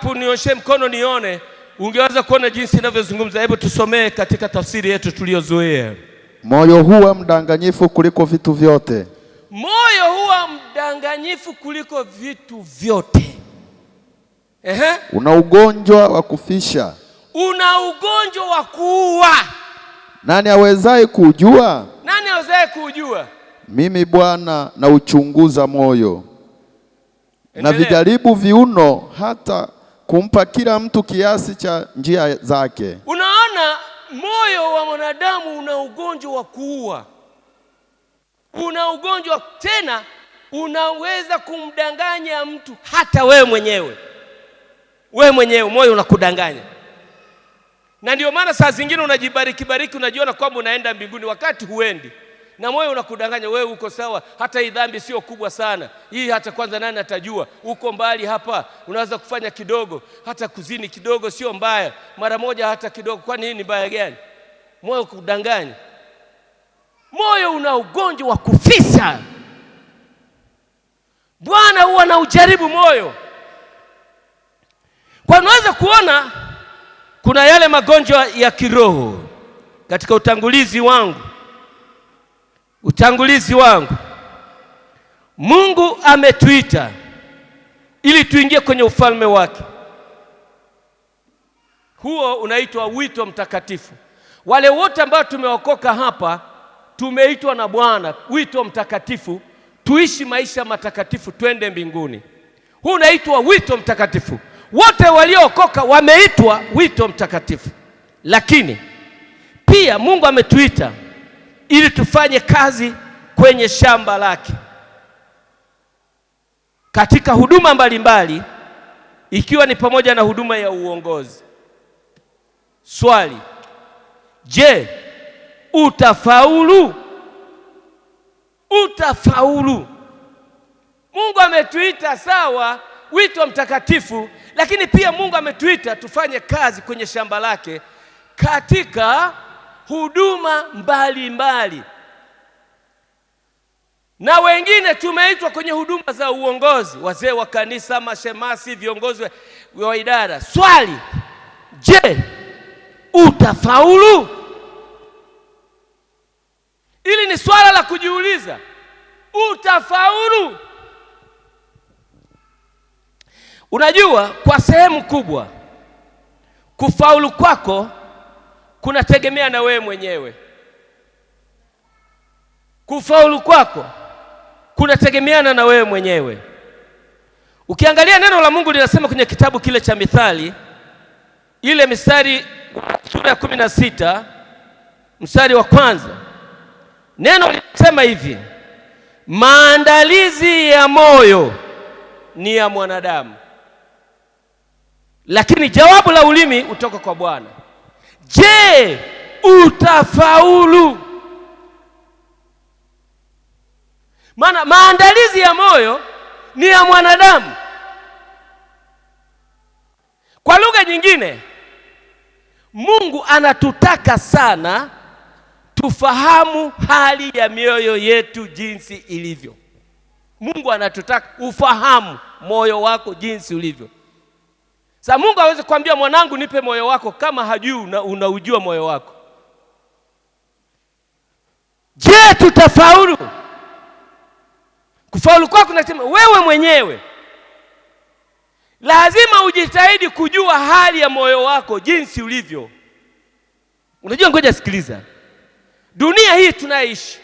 hapo unioshe mkono nione, ungeweza kuona jinsi ninavyozungumza. Hebu tusomee katika tafsiri yetu tuliyozoea. Moyo huwa mdanganyifu kuliko vitu vyote. Moyo huwa mdanganyifu kuliko vitu vyote. Una ugonjwa wa kufisha. Una ugonjwa wa kuua. Nani awezaye kujua? Nani awezaye kujua? Mimi Bwana na uchunguza moyo. Na vijaribu viuno, hata kumpa kila mtu kiasi cha njia zake. Unaona, moyo wa mwanadamu una ugonjwa wa kuua. Una ugonjwa tena, unaweza kumdanganya mtu, hata wewe mwenyewe. Wewe mwenyewe moyo unakudanganya. Na ndio maana saa zingine unajibariki, unajiona kwamba unaenda mbinguni wakati huendi. Na moyo unakudanganya, wewe uko sawa, hata hii dhambi sio kubwa sana. Hii hata kwanza nani atajua? Uko mbali hapa, unaweza kufanya kidogo, hata kuzini kidogo sio mbaya. Mara moja hata kidogo, kwani hii ni mbaya gani? Moyo kudanganya. Moyo una ugonjwa wa kufisha. Bwana huwa anaujaribu moyo. Kwa unaweza kuona kuna yale magonjwa ya kiroho. Katika utangulizi wangu, Mungu ametuita ili tuingie kwenye ufalme wake. Huo unaitwa wito mtakatifu. Wale wote ambao tumeokoka hapa tumeitwa na Bwana wito mtakatifu, tuishi maisha matakatifu, twende mbinguni. Huu unaitwa wito mtakatifu. Wote waliookoka wameitwa wito mtakatifu. Lakini pia Mungu ametuita ili tufanye kazi kwenye shamba lake, katika huduma mbalimbali, ikiwa ni pamoja na huduma ya uongozi. Swali: je, utafaulu? Utafaulu? Mungu ametuita sawa, wito mtakatifu, lakini pia Mungu ametuita tufanye kazi kwenye shamba lake katika huduma mbalimbali. Na wengine tumeitwa kwenye huduma za uongozi, wazee wa kanisa, mashemasi, viongozi wa idara. Swali: je, utafaulu? Hili ni swala la kujiuliza. Utafaulu? Unajua, kwa sehemu kubwa kufaulu kwako kunategemea na wewe mwenyewe. Kufaulu kwako kunategemeana na wewe mwenyewe. Ukiangalia neno la Mungu linasema kwenye kitabu kile cha Mithali, ile mstari sura ya 16 mstari wa kwanza, neno linasema hivi: maandalizi ya moyo ni ya mwanadamu, lakini jawabu la ulimi utoka kwa Bwana. Je, utafaulu? Maana maandalizi ya moyo ni ya mwanadamu. Kwa lugha nyingine, Mungu anatutaka sana tufahamu hali ya mioyo yetu jinsi ilivyo. Mungu anatutaka ufahamu moyo wako jinsi ulivyo. Sasa Mungu hawezi kuambia mwanangu nipe moyo wako kama hajui unaujua moyo wako. Je, tutafaulu? Kufaulu kwako kunasema wewe mwenyewe lazima ujitahidi kujua hali ya moyo wako jinsi ulivyo. Unajua, ngoja sikiliza. Dunia hii tunaishi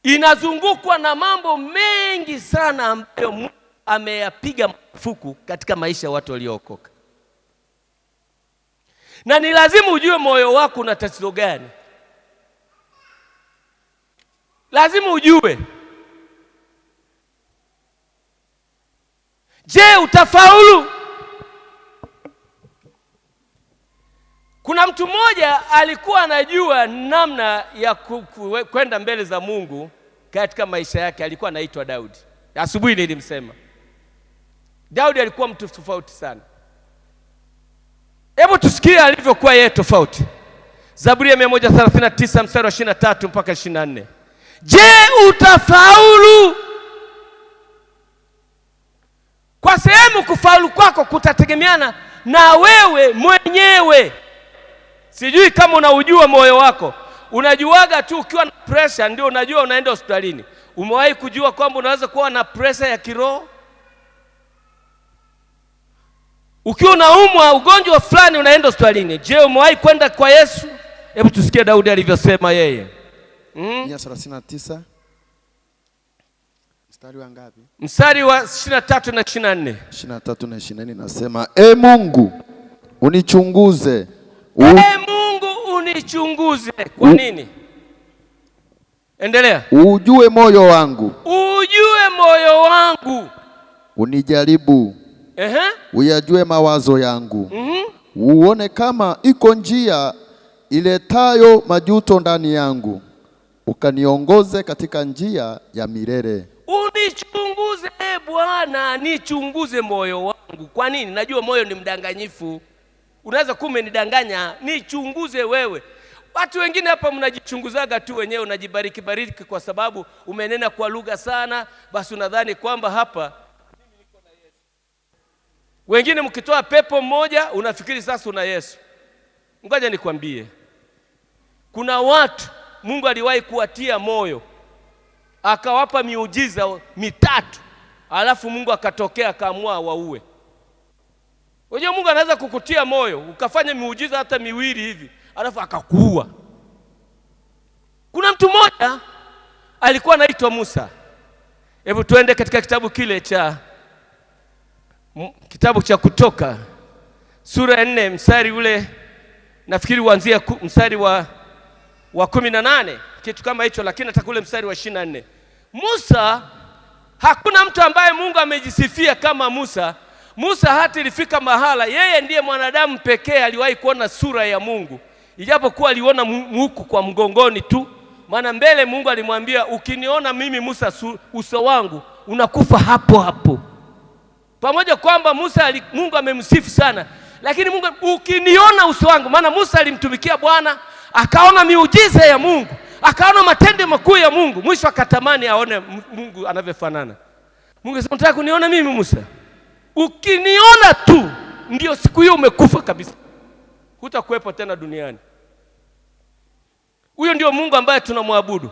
inazungukwa na mambo mengi sana ambayo Mungu ameyapiga marufuku katika maisha ya watu waliookoka. Na ni lazima ujue moyo wako una tatizo gani. Lazima ujue. Je, utafaulu? Kuna mtu mmoja alikuwa anajua namna ya kwenda mbele za Mungu katika maisha yake. Alikuwa anaitwa Daudi. Asubuhi nilimsema Daudi alikuwa mtu tofauti sana. Hebu tusikie alivyokuwa yeye tofauti. Zaburi ya 139 mstari wa 23 mpaka 24. Je, utafaulu? Kwa sehemu kufaulu kwako kutategemeana na wewe mwenyewe. Sijui kama unaujua moyo wako. Unajuaga tu ukiwa na pressure ndio unajua unaenda hospitalini. Umewahi kujua kwamba unaweza kuwa na pressure ya kiroho? Ukiwa unaumwa ugonjwa fulani unaenda hospitalini. Je, umewahi kwenda kwa Yesu? Hebu tusikie Daudi alivyosema yeye. 139 mstari wa ngapi? Mstari wa 23 na 24. 23 na 24 nasema, Mungu unichunguze. Mungu unichunguze. Kwa nini? Endelea. Ujue moyo wangu. Ujue moyo wangu. Unijaribu. Uyajue mawazo yangu. Uone kama iko njia iletayo majuto ndani yangu. Ukaniongoze katika njia ya milele. Unichunguze Bwana, nichunguze moyo wangu. Kwa nini? Najua moyo ni mdanganyifu. Unaweza kumenidanganya, nichunguze wewe. Watu wengine hapa mnajichunguzaga tu wenyewe, unajibariki bariki kwa sababu umenena kwa lugha sana, basi unadhani kwamba hapa mimi niko na Yesu. Wengine mkitoa pepo mmoja unafikiri sasa una Yesu. Ngoja nikwambie. Kuna watu Mungu aliwahi kuwatia moyo, akawapa miujiza 3, alafu Mungu akatokea akaamua waue. Unajua Mungu anaweza kukutia moyo ukafanya miujiza hata 2 hivi, alafu akakuua. Kuna mtu mmoja alikuwa anaitwa Musa. Hebu tuende katika kitabu kile cha Kutoka sura ya 4 mstari ule nafikiri uanzia mstari wa 18, kitu kama hicho, lakini hata kule mstari wa 24. Musa, hakuna mtu ambaye Mungu amejisifia kama Musa. Musa hata ilifika mahala yeye ndiye mwanadamu pekee aliwahi kuona sura ya Mungu, ijapokuwa aliona huku kwa mgongoni tu. Maana mbele Mungu alimwambia, ukiniona mimi Musa uso wangu unakufa hapo hapo. Pamoja kwamba Mungu amemsifu sana, lakini Mungu, ukiniona uso wangu, maana Musa alimtumikia Bwana, akaona miujiza ya Mungu, akaona matendo makuu ya Mungu, mwisho akatamani aone Mungu anavyofanana. Mungu sema, unataka kuniona mimi Musa? Ukiniona tu ndio siku hiyo umekufa kabisa, hutakuwepo tena duniani. Huyo ndio Mungu ambaye tunamwabudu.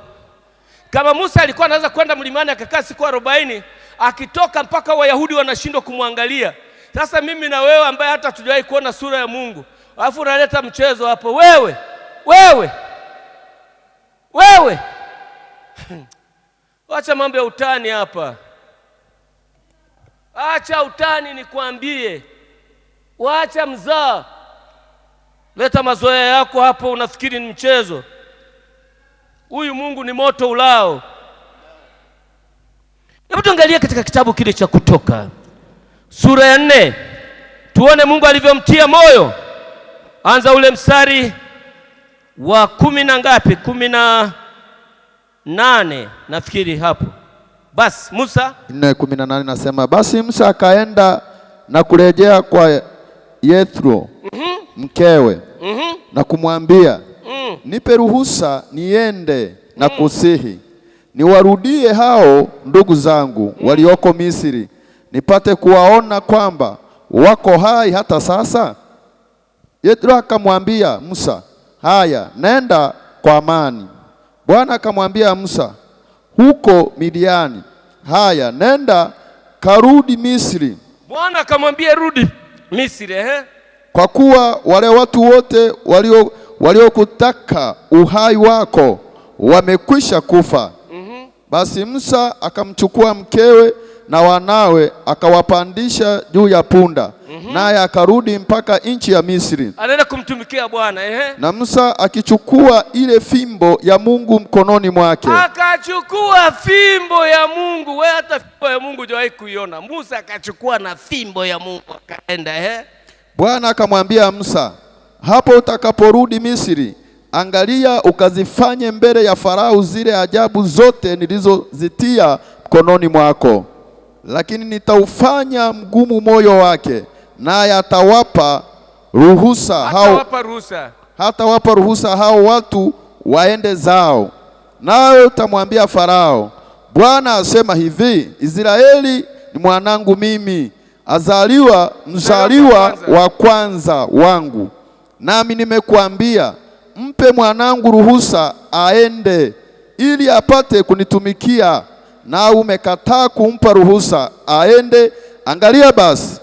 Kama Musa alikuwa anaweza kwenda mlimani akakaa siku 40, akitoka mpaka Wayahudi wanashindwa kumwangalia. Sasa mimi na wewe ambaye hata tujawahi kuona sura ya Mungu, alafu unaleta mchezo hapo, wewe Acha mambo ya utani hapa. Acha utani nikwambie. Waacha mzaa. Leta mazoea yako hapo, unafikiri ni mchezo. Huyu Mungu ni moto ulao. Hebu tuangalie katika kitabu kile cha Kutoka sura ya 4, tuone Mungu alivyomtia moyo. Anza ule mstari wa 10 na ngapi? 18 nafikiri hapo. Basi Musa 4:18 nasema, basi Musa akaenda na kurejea kwa Yethro mkewe na kumwambia, nipe ruhusa niende na kusihi niwarudie hao ndugu zangu walioko Misri, nipate kuwaona kwamba wako hai hata sasa. Yethro akamwambia Musa, haya, nenda kwa amani. Bwana akamwambia Musa, huko Midiani, haya, nenda karudi Misri. Bwana akamwambia rudi Misri, kwa kuwa wale watu wote waliokutaka uhai wako wamekwisha kufa. Basi Musa akamchukua mkewe na wanawe akawapandisha juu ya punda, naye akarudi mpaka nchi ya Misri. Anaenda kumtumikia Bwana, Na Musa akichukua ile fimbo ya Mungu mkononi mwake. Akachukua fimbo ya Mungu. Wewe hata fimbo ya Mungu hujawahi kuiona. Musa akachukua na fimbo ya Mungu akaenda, Bwana akamwambia Musa, hapo utakaporudi Misri, angalia ukazifanye mbele ya Farao zile ajabu zote nilizozitia mkononi mwako. Lakini nitaufanya mgumu moyo wake, naye hatawapa ruhusa hao watu waende zao. Nawe utamwambia Farao, Bwana asema hivi, Israeli ni mwanangu mimi, mzaliwa wa kwanza wangu. Nami nimekuambia, mpe mwanangu ruhusa aende, ili apate kunitumikia. Na umekataa kumpa ruhusa aende. Angalia basi,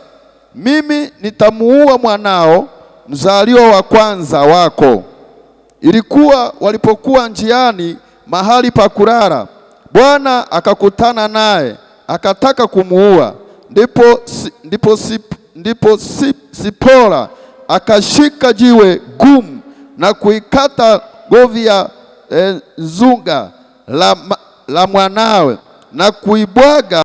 mimi nitamuua mwanao mzaliwa wa kwanza wako. Ilikuwa walipokuwa njiani mahali pa kulala, Bwana akakutana naye, akataka kumuua. Ndipo Sipora akashika jiwe gumu na kuikata govi ya zunga la mwanawe na kuibwaga